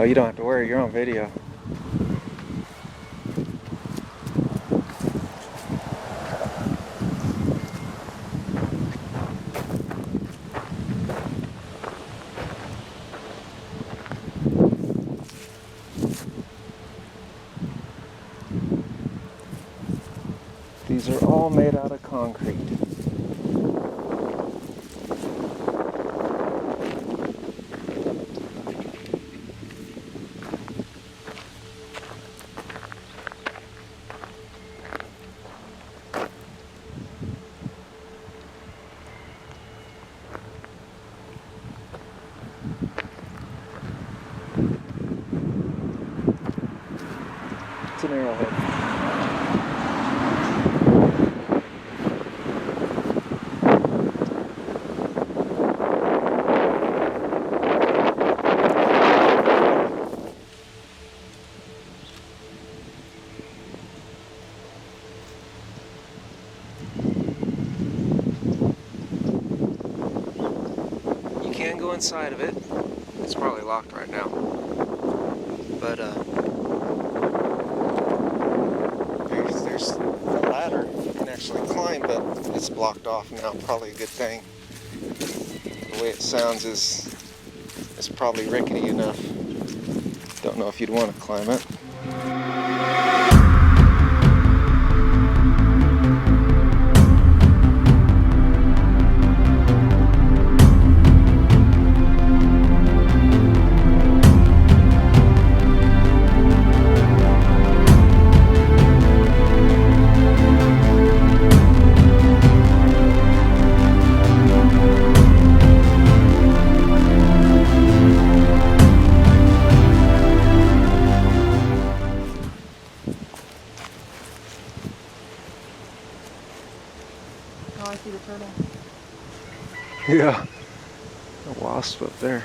Oh, you don't have to worry, you're on video. These are all made out of concrete. It's an arrowhead. You can go inside of it. It's probably locked right now. But there's a ladder you can actually climb, but it's blocked off now. Probably a good thing. The way it sounds is probably rickety enough. Don't know if you'd want to climb it. Oh, I see the turtle. Yeah, a wasp up there.